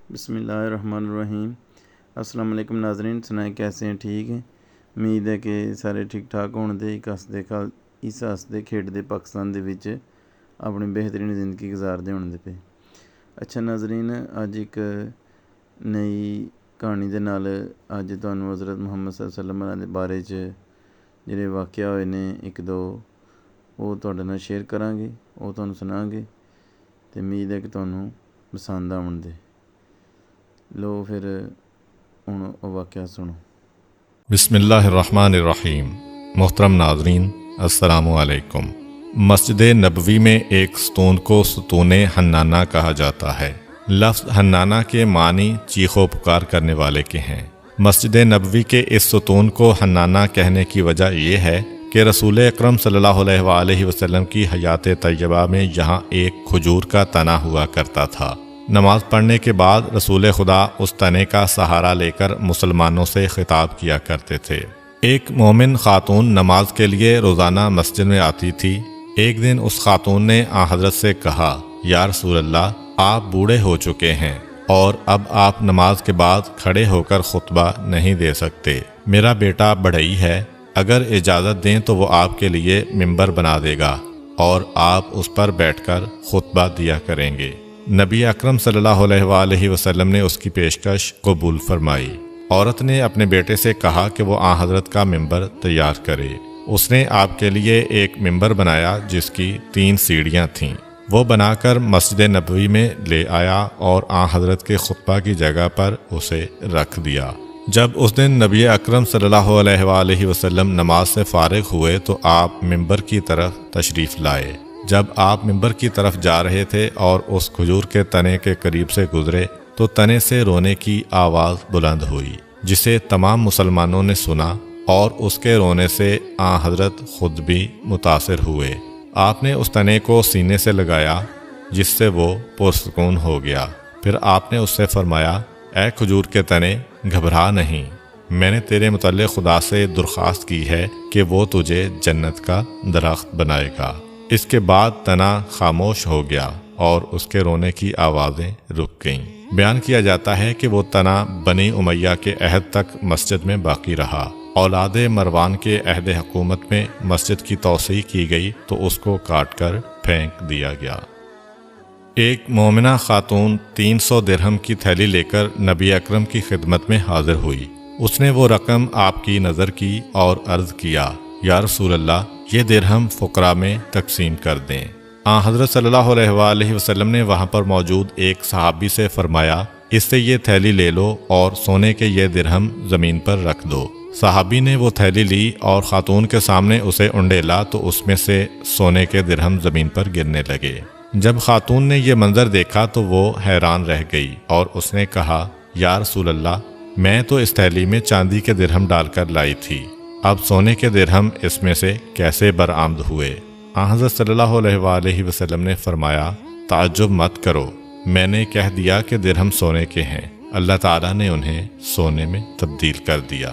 بسم اللہ الرحمن الرحیم۔ السلام علیکم ناظرین، سنائیں کیسے ہیں؟ ٹھیک ہیں؟ امید ہے کہ سارے ٹھیک ٹھاک ہونے دے اس ہستے کھیڈتے پاکستان دے وچ اپنی بہترین زندگی گزارتے ہونے دے پے۔ اچھا ناظرین، اج ایک نئی کہانی دے نال اج تانوں حضرت محمد صلی اللہ علیہ وسلم دے بارے جڑے واقعہ ہوئے نے ایک دو وہ تہاڈے نال شیئر کراں گے، وہ تانوں سناں گے تے امید ہے کہ تانوں پسند آون دے۔ لو پھر ہن واقعہ سنو۔ بسم اللہ الرحمن الرحیم۔ محترم ناظرین، السلام علیکم۔ مسجد نبوی میں ایک ستون کو ستون حنانہ کہا جاتا ہے۔ لفظ حنانہ کے معنی چیخ و پکار کرنے والے کے ہیں۔ مسجد نبوی کے اس ستون کو حنانہ کہنے کی وجہ یہ ہے کہ رسول اکرم صلی اللہ علیہ وآلہ وسلم کی حیات طیبہ میں یہاں ایک کھجور کا تنا ہوا کرتا تھا۔ نماز پڑھنے کے بعد رسول خدا اس تنے کا سہارا لے کر مسلمانوں سے خطاب کیا کرتے تھے۔ ایک مومن خاتون نماز کے لیے روزانہ مسجد میں آتی تھی۔ ایک دن اس خاتون نے حضرت سے کہا، یا رسول اللہ، آپ بوڑھے ہو چکے ہیں اور اب آپ نماز کے بعد کھڑے ہو کر خطبہ نہیں دے سکتے۔ میرا بیٹا بڑھئی ہے، اگر اجازت دیں تو وہ آپ کے لیے ممبر بنا دے گا اور آپ اس پر بیٹھ کر خطبہ دیا کریں گے۔ نبی اکرم صلی اللہ علیہ وآلہ وسلم نے اس کی پیشکش قبول فرمائی۔ عورت نے اپنے بیٹے سے کہا کہ وہ حضرت کا ممبر تیار کرے۔ اس نے آپ کے لیے ایک ممبر بنایا جس کی 3 سیڑھیاں تھیں۔ وہ بنا کر مسجد نبوی میں لے آیا اور حضرت کے خطبہ کی جگہ پر اسے رکھ دیا۔ جب اس دن نبی اکرم صلی اللہ علیہ وآلہ وسلم نماز سے فارغ ہوئے تو آپ ممبر کی طرف تشریف لائے۔ جب آپ ممبر کی طرف جا رہے تھے اور اس کھجور کے تنے کے قریب سے گزرے تو تنے سے رونے کی آواز بلند ہوئی، جسے تمام مسلمانوں نے سنا اور اس کے رونے سے حضرت خود بھی متاثر ہوئے۔ آپ نے اس تنے کو سینے سے لگایا جس سے وہ پرسکون ہو گیا۔ پھر آپ نے اس سے فرمایا، اے کھجور کے تنے، گھبرا نہیں، میں نے تیرے متعلق خدا سے درخواست کی ہے کہ وہ تجھے جنت کا درخت بنائے گا۔ اس کے بعد تنا خاموش ہو گیا اور اس کے رونے کی آوازیں رک گئیں۔ بیان کیا جاتا ہے کہ وہ تنا بنی امیہ کے عہد تک مسجد میں باقی رہا۔ اولاد مروان کے عہد حکومت میں مسجد کی توسیع کی گئی تو اس کو کاٹ کر پھینک دیا گیا۔ ایک مومنہ خاتون 300 درہم کی تھیلی لے کر نبی اکرم کی خدمت میں حاضر ہوئی۔ اس نے وہ رقم آپ کی نظر کی اور عرض کیا، یا رسول اللہ، یہ درہم فقراء میں تقسیم کر دیں۔ حضرت صلی اللہ علیہ وآلہ وسلم نے وہاں پر موجود ایک صحابی سے فرمایا، اس سے یہ تھیلی لے لو اور سونے کے یہ درہم زمین پر رکھ دو۔ صحابی نے وہ تھیلی لی اور خاتون کے سامنے اسے انڈیلا تو اس میں سے سونے کے درہم زمین پر گرنے لگے۔ جب خاتون نے یہ منظر دیکھا تو وہ حیران رہ گئی اور اس نے کہا، یا رسول اللہ، میں تو اس تھیلی میں چاندی کے درہم ڈال کر لائی تھی، اب سونے کے درہم اس میں سے کیسے برآمد ہوئے؟ حضرت صلی اللہ علیہ وآلہ وسلم نے فرمایا، تعجب مت کرو، میں نے کہہ دیا کہ درہم سونے کے ہیں، اللہ تعالیٰ نے انہیں سونے میں تبدیل کر دیا۔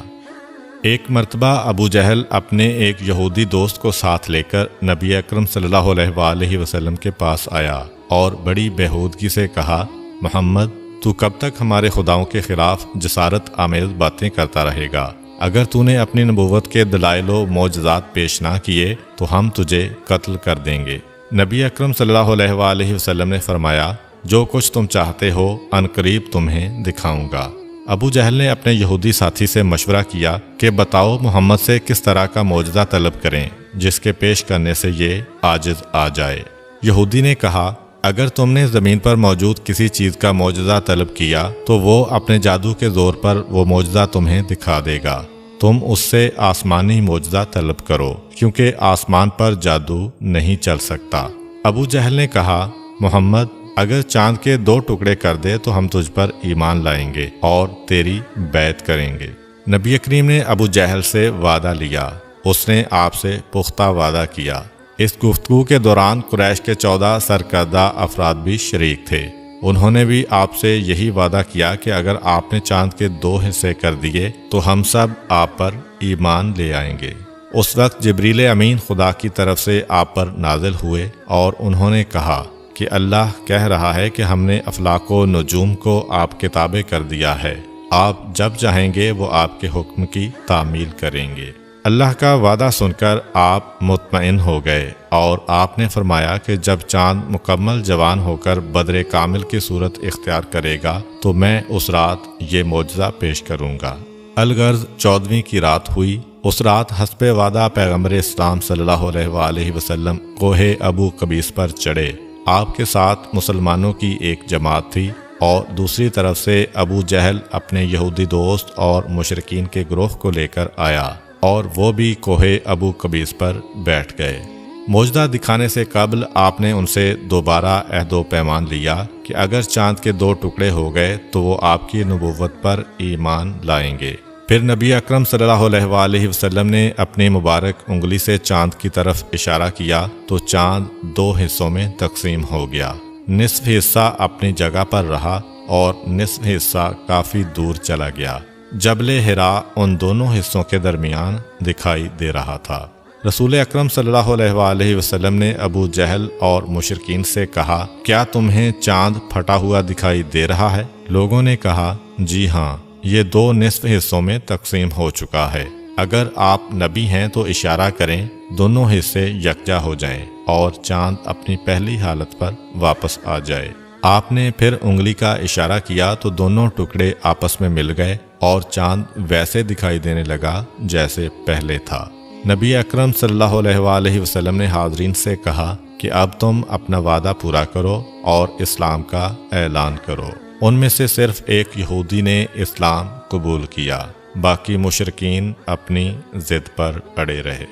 ایک مرتبہ ابو جہل اپنے ایک یہودی دوست کو ساتھ لے کر نبی اکرم صلی اللہ علیہ وآلہ وسلم کے پاس آیا اور بڑی بےہودگی سے کہا، محمد، تو کب تک ہمارے خداؤں کے خلاف جسارت آمیز باتیں کرتا رہے گا؟ اگر تو نے اپنی نبوت کے دلائل و معجزات پیش نہ کیے تو ہم تجھے قتل کر دیں گے۔ نبی اکرم صلی اللہ علیہ وآلہ وسلم نے فرمایا، جو کچھ تم چاہتے ہو عنقریب تمہیں دکھاؤں گا۔ ابو جہل نے اپنے یہودی ساتھی سے مشورہ کیا کہ بتاؤ محمد سے کس طرح کا معجزہ طلب کریں جس کے پیش کرنے سے یہ عاجز آ جائے۔ یہودی نے کہا، اگر تم نے زمین پر موجود کسی چیز کا معجزہ طلب کیا تو وہ اپنے جادو کے زور پر وہ معجزہ تمہیں دکھا دے گا۔ تم اس سے آسمانی معجزہ طلب کرو، کیونکہ آسمان پر جادو نہیں چل سکتا۔ ابو جہل نے کہا، محمد، اگر چاند کے 2 ٹکڑے کر دے تو ہم تجھ پر ایمان لائیں گے اور تیری بیعت کریں گے۔ نبی کریم نے ابو جہل سے وعدہ لیا۔ اس نے آپ سے پختہ وعدہ کیا۔ اس گفتگو کے دوران قریش کے 14 سرکردہ افراد بھی شریک تھے۔ انہوں نے بھی آپ سے یہی وعدہ کیا کہ اگر آپ نے چاند کے 2 حصے کر دیے تو ہم سب آپ پر ایمان لے آئیں گے۔ اس وقت جبریل امین خدا کی طرف سے آپ پر نازل ہوئے اور انہوں نے کہا کہ اللہ کہہ رہا ہے کہ ہم نے افلاک و نجوم کو آپ کے تابع کر دیا ہے، آپ جب چاہیں گے وہ آپ کے حکم کی تعمیل کریں گے۔ اللہ کا وعدہ سن کر آپ مطمئن ہو گئے اور آپ نے فرمایا کہ جب چاند مکمل جوان ہو کر بدر کامل کی صورت اختیار کرے گا تو میں اس رات یہ معجزہ پیش کروں گا۔ الغرض 14ویں کی رات ہوئی۔ اس رات حسب وعدہ پیغمبر اسلام صلی اللہ علیہ وآلہ وسلم کوہ ابو قبیس پر چڑھے۔ آپ کے ساتھ مسلمانوں کی ایک جماعت تھی اور دوسری طرف سے ابو جہل اپنے یہودی دوست اور مشرکین کے گروہ کو لے کر آیا اور وہ بھی کوہ ابو قبیس پر بیٹھ گئے۔ معجزہ دکھانے سے قبل آپ نے ان سے دوبارہ عہد و پیمان لیا کہ اگر چاند کے 2 ٹکڑے ہو گئے تو وہ آپ کی نبوت پر ایمان لائیں گے۔ پھر نبی اکرم صلی اللہ علیہ وآلہ وسلم نے اپنی مبارک انگلی سے چاند کی طرف اشارہ کیا تو چاند 2 حصوں میں تقسیم ہو گیا۔ نصف حصہ اپنی جگہ پر رہا اور نصف حصہ کافی دور چلا گیا۔ جبل حراء ان دونوں حصوں کے درمیان دکھائی دے رہا تھا۔ رسول اکرم صلی اللہ علیہ وآلہ وسلم نے ابو جہل اور مشرکین سے کہا، کیا تمہیں چاند پھٹا ہوا دکھائی دے رہا ہے؟ لوگوں نے کہا، جی ہاں، یہ 2 نصف حصوں میں تقسیم ہو چکا ہے۔ اگر آپ نبی ہیں تو اشارہ کریں دونوں حصے یکجا ہو جائیں اور چاند اپنی پہلی حالت پر واپس آ جائے۔ آپ نے پھر انگلی کا اشارہ کیا تو دونوں ٹکڑے آپس میں مل گئے اور چاند ویسے دکھائی دینے لگا جیسے پہلے تھا۔ نبی اکرم صلی اللہ علیہ وآلہ وسلم نے حاضرین سے کہا کہ اب تم اپنا وعدہ پورا کرو اور اسلام کا اعلان کرو۔ ان میں سے صرف ایک یہودی نے اسلام قبول کیا، باقی مشرکین اپنی ضد پر اڑے رہے۔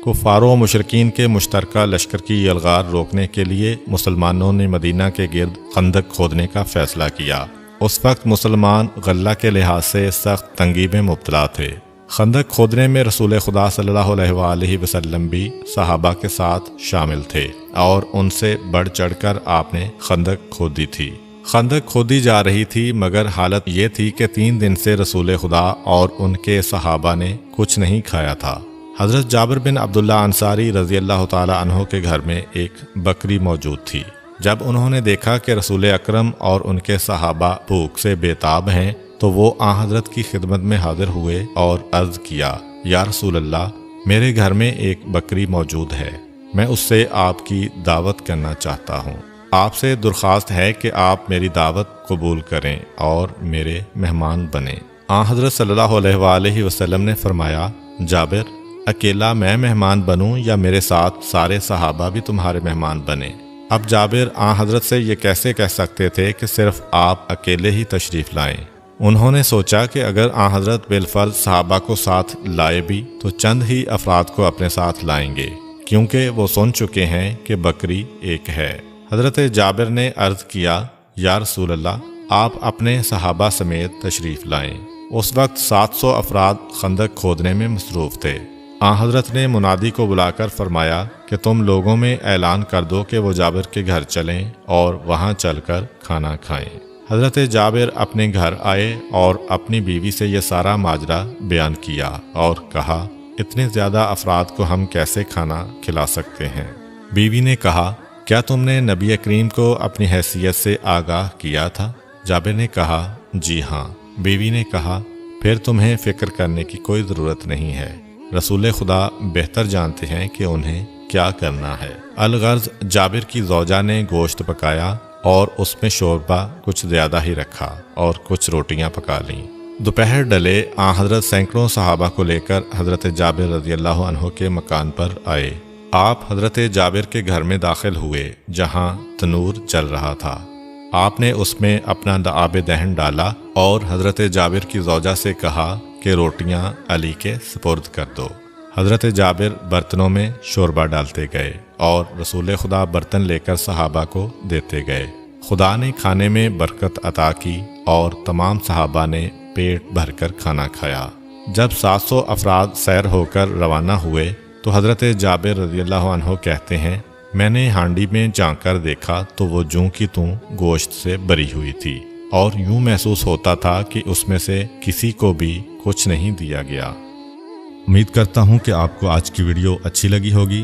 کفار و مشرکین کے مشترکہ لشکر کی یلغار روکنے کے لیے مسلمانوں نے مدینہ کے گرد خندق کھودنے کا فیصلہ کیا۔ اس وقت مسلمان غلہ کے لحاظ سے سخت تنگی میں مبتلا تھے۔ خندق کھودنے میں رسول خدا صلی اللہ علیہ وآلہ وسلم بھی صحابہ کے ساتھ شامل تھے اور ان سے بڑھ چڑھ کر آپ نے خندق کھودی تھی۔ خندق کھودی جا رہی تھی مگر حالت یہ تھی کہ 3 دن سے رسول خدا اور ان کے صحابہ نے کچھ نہیں کھایا تھا۔ حضرت جابر بن عبداللہ انصاری رضی اللہ تعالی عنہ کے گھر میں ایک بکری موجود تھی۔ جب انہوں نے دیکھا کہ رسول اکرم اور ان کے صحابہ بھوک سے بیتاب ہیں تو وہ آن حضرت کی خدمت میں حاضر ہوئے اور عرض کیا، یا رسول اللہ، میرے گھر میں ایک بکری موجود ہے، میں اس سے آپ کی دعوت کرنا چاہتا ہوں۔ آپ سے درخواست ہے کہ آپ میری دعوت قبول کریں اور میرے مہمان بنیں۔ آن حضرت صلی اللہ علیہ وآلہ وسلم نے فرمایا، جابر، اکیلا میں مہمان بنوں یا میرے ساتھ سارے صحابہ بھی تمہارے مہمان بنیں؟ اب جابر آن حضرت سے یہ کیسے کہہ سکتے تھے کہ صرف آپ اکیلے ہی تشریف لائیں؟ انہوں نے سوچا کہ اگر آن حضرت بالفرض صحابہ کو ساتھ لائے بھی تو چند ہی افراد کو اپنے ساتھ لائیں گے، کیونکہ وہ سن چکے ہیں کہ بکری ایک ہے۔ حضرت جابر نے عرض کیا، یا رسول اللہ، آپ اپنے صحابہ سمیت تشریف لائیں۔ اس وقت 700 افراد خندق کھودنے میں مصروف تھے۔ آن حضرت نے منادی کو بلا کر فرمایا کہ تم لوگوں میں اعلان کر دو کہ وہ جابر کے گھر چلیں اور وہاں چل کر کھانا کھائیں۔ حضرت جابر اپنے گھر آئے اور اپنی بیوی سے یہ سارا ماجرا بیان کیا اور کہا، اتنے زیادہ افراد کو ہم کیسے کھانا کھلا سکتے ہیں؟ بیوی نے کہا، کیا تم نے نبی کریم کو اپنی حیثیت سے آگاہ کیا تھا؟ جابر نے کہا، جی ہاں۔ بیوی نے کہا، پھر تمہیں فکر کرنے کی کوئی ضرورت نہیں ہے، رسول خدا بہتر جانتے ہیں کہ انہیں کیا کرنا ہے۔ الغرض جابر کی زوجہ نے گوشت پکایا اور اس میں شوربہ کچھ زیادہ ہی رکھا اور کچھ روٹیاں پکا لیں۔ دوپہر ڈلے آن حضرت سینکڑوں صحابہ کو لے کر حضرت جابر رضی اللہ عنہ کے مکان پر آئے۔ آپ حضرت جابر کے گھر میں داخل ہوئے جہاں تنور چل رہا تھا۔ آپ نے اس میں اپنا آب دہن ڈالا اور حضرت جابر کی زوجہ سے کہا کہ روٹیاں علی کے سپرد کر دو۔ حضرت جابر برتنوں میں شوربہ ڈالتے گئے اور رسول خدا برتن لے کر صحابہ کو دیتے گئے۔ خدا نے کھانے میں برکت عطا کی اور تمام صحابہ نے پیٹ بھر کر کھانا کھایا۔ جب 700 افراد سیر ہو کر روانہ ہوئے تو حضرت جابر رضی اللہ عنہ کہتے ہیں، میں نے ہانڈی میں جھانک کر دیکھا تو وہ جوں کی توں گوشت سے بری ہوئی تھی اور یوں محسوس ہوتا تھا کہ اس میں سے کسی کو بھی کچھ نہیں دیا گیا۔ امید کرتا ہوں کہ آپ کو آج کی ویڈیو اچھی لگی ہوگی۔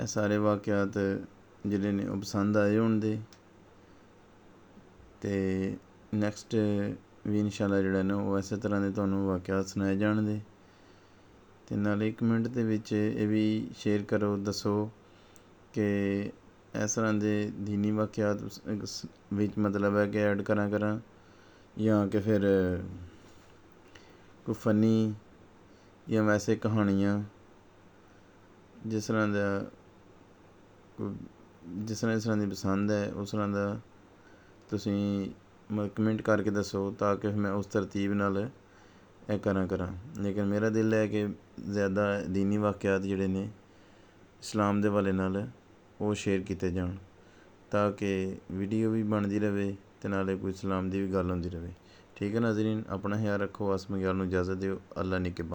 ਇਹ ਸਾਰੇ ਵਾਕਿਆਤ ਜਿਹੜੇ ਨੇ ਉਹ ਪਸੰਦ ਆਏ ਹੋਣਗੇ ਤੇ ਨੈਕਸਟ ਵੀ ਇਨਸ਼ਾਅੱਲਾ ਜਿਹੜਾ ਨੇ ਉਹ ਇਸੇ ਤਰ੍ਹਾਂ ਦੇ ਤੁਹਾਨੂੰ ਵਾਕਿਆਤ ਸੁਣਾਏ ਜਾਣਗੇ। ਤੇ ਨਾਲੇ ਕਮੈਂਟ ਦੇ ਵਿੱਚ ਇਹ ਵੀ ਸ਼ੇਅਰ ਕਰੋ, ਦੱਸੋ ਕਿ ਇਸ ਤਰ੍ਹਾਂ ਦੇ ਦੀਨੀ ਵਾਕਿਆਤ ਵਿੱਚ ਮਤਲਬ ਹੈ ਕਿ ਐਡ ਕਰਾਂ ਜਾਂ ਕਿ ਫਿਰ ਕੋਈ ਫਨੀ ਜਾਂ ਵੈਸੇ ਕਹਾਣੀਆਂ ਜਿਸ ਤਰ੍ਹਾਂ ਦੀ ਪਸੰਦ ਹੈ ਉਸ ਤਰ੍ਹਾਂ ਦਾ ਤੁਸੀਂ ਕਮੈਂਟ ਕਰਕੇ ਦੱਸੋ ਤਾਂ ਕਿ ਮੈਂ ਉਸ ਤਰਤੀਬ ਨਾਲ ਇਹ ਕਰਾਂ। ਲੇਕਿਨ ਮੇਰਾ ਦਿਲ ਹੈ ਕਿ ਜ਼ਿਆਦਾ ਦੀਨੀ ਵਾਕਿਆਤ ਜਿਹੜੇ ਨੇ ਇਸਲਾਮ ਦੇ ਹਵਾਲੇ ਨਾਲ ਉਹ ਸ਼ੇਅਰ ਕੀਤੇ ਜਾਣ ਤਾਂ ਕਿ ਵੀਡੀਓ ਵੀ ਬਣਦੀ ਰਹੇ ਅਤੇ ਨਾਲੇ ਕੋਈ ਇਸਲਾਮ ਦੀ ਵੀ ਗੱਲ ਹੁੰਦੀ ਰਹੇ। ਠੀਕ ਹੈ ਨਾਜ਼ਰੀਨ, ਆਪਣਾ ਖਿਆਲ ਰੱਖੋ। ਆਸਮ ਗਿਆਲ ਨੂੰ ਇਜਾਜ਼ਤ ਦਿਓ। ਅੱਲਾ ਨਿਗਹਿਬਾਨ।